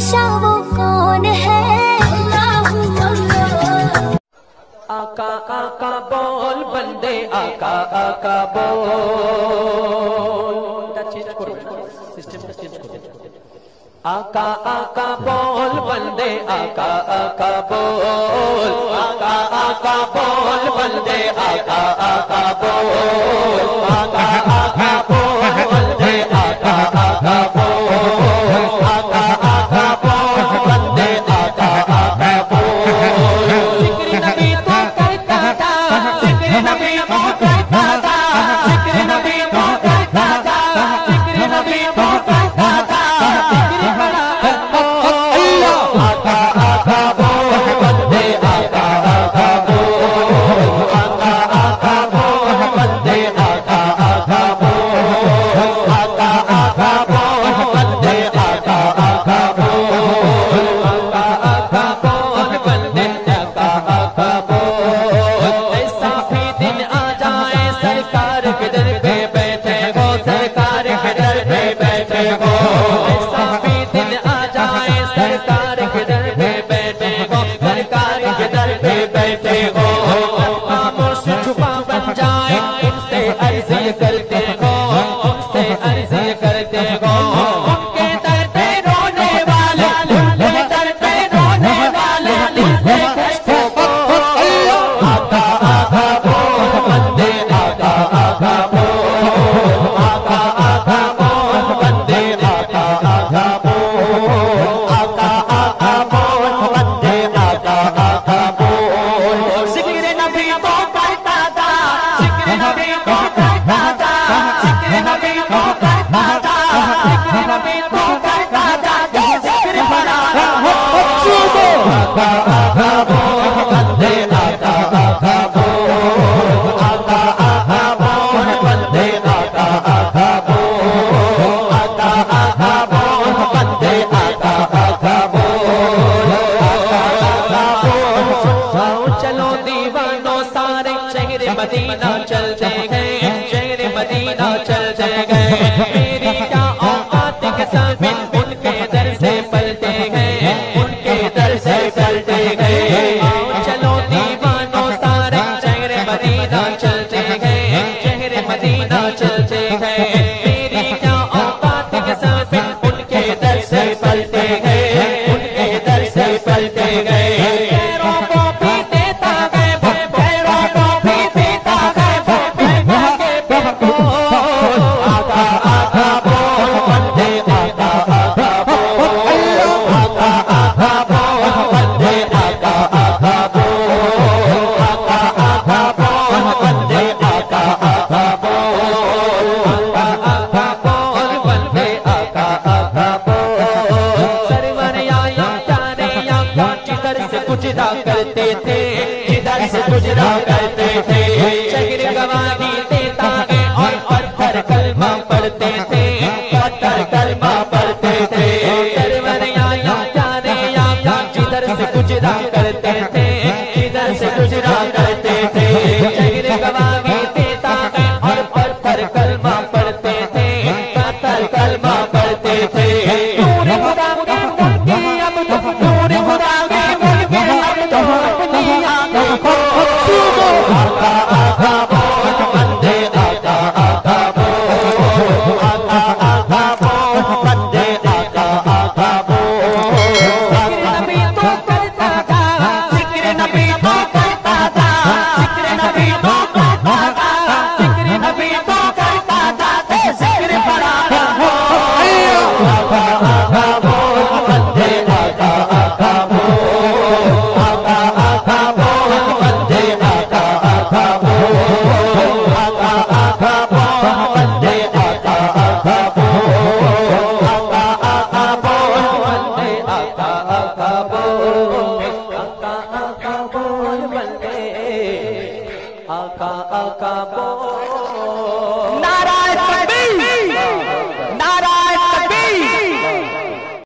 बादशाह वो कौन है? आका आका बोल बंदे, आका आका बोल। चेंज करो, सिस्टम का चेंज करो। आका आका बोल बंदे, आका आका बोल। आका आका बोल बंदे, आका आका बोल। आका आका बोल बंदे, आका आका बोल। आका आका बोल बंदे, आका आका बोल। जिक्र नबी तो करता था, जिक्र नबी तो करता था, जिक्र नबी तो करता था, जिक्र नबी तो करता था। जिक्र बड़ा अल्लाह। आका आका बोल बंदे, आका आका बोल। आका आका बोल बंदे, आका आका बोल। आका आका बोल बंदे, आका आका बोल। आका आका बोल बंदे, आका आका बोल। ऐसा भी दिन आ जाए सरकार के दर पे बैठे हो, सरकार के दर पे बैठे हो। ऐसा भी दिन आ जाए सरकार के दर पे बैठे हो, सरकार के दर पे बैठे हो। खामोश छुपा बन जाए, उनसे अर्ज़ी करते हो, उनसे अर्ज़ी करते हो। उनके दर पे रोने वाले, उनके दर पे रोने वाले दिल से कष्टों को। आका आका बोल बंदे, आका आका बोल। आका आका बोल बंदे, आका आका बोल। आका आका बोल बंदे, आका आका बोल। जिक्र नबी तो करता था, जिक्र नबी तो करता था, जिक्र नबी तो करता था, जिक्र नबी तो करता था। जिक्र बड़ा हो। आका आका बोल बंदे, आका आका बोल। आका आका बोल बंदे, आका आका बोल। आका आका बोल बंदे, आका आका बोल। आका आका बोल। आओ चलो दीवानों सारे शहर मदीना चलते गए, शहर मदीना चलते गए। मेरी क्या औकात के साबित उनके दर से पलटे गए, उनके दर से पलटे गए। आओ चलो दीवानों सारे शहर मदीना चलते गए, शहर मदीना चलते गए। मेरी क्या औकात के साबित उनके दर से पलटे गए, उनके दर से पलटे गए। पैरों को भी देता गए, पैरों को भी देता गए, आका आका बोल बंदे, आका आका बोल। आका आका बोल बंदे, आका आका बोल। आका आका बोल बंदे, आका आका बोल। आका आका बोल बंदे, आका आका बोल। सरवर आया प्यारे आका जिधर से गुजरा करते थे, जिधर से गुजरा करते थे। शहर गवाही देता है और पत्थर कलमा पढ़ते थे, पत्थर कलमा पढ़ते थे। सरवर आया प्यारे आका जिधर से गुजरा करते थे, जिधर से गुजरा करते थे। शहर गवाही देता है और पत्थर कलमा पढ़ते थे, पत्थर कलमा पढ़ते थे। नूर खुदा के मुल्की अब तो, नूर खुदा के मुल्की अब तो अपनी आंखों को। आका आका बोल बंदे, आका आका बोल। आका आका बोल बंदे, आका आका बोल। जिक्र नबी तो करता था, जिक्र नबी तो करता था, जिक्र नबी तो करता था, जिक्र नबी तो करता था। जिक्र बड़ा हो। आका आका बोल बंदे, आका आका बोल। आका आका बोल बंदे, आका आका बोल। आका आका बोल बंदे, आका आका बोल। आका आका बोल बंदे, आका आका बोल। आका आका बोल बंदे, आका आका बोल।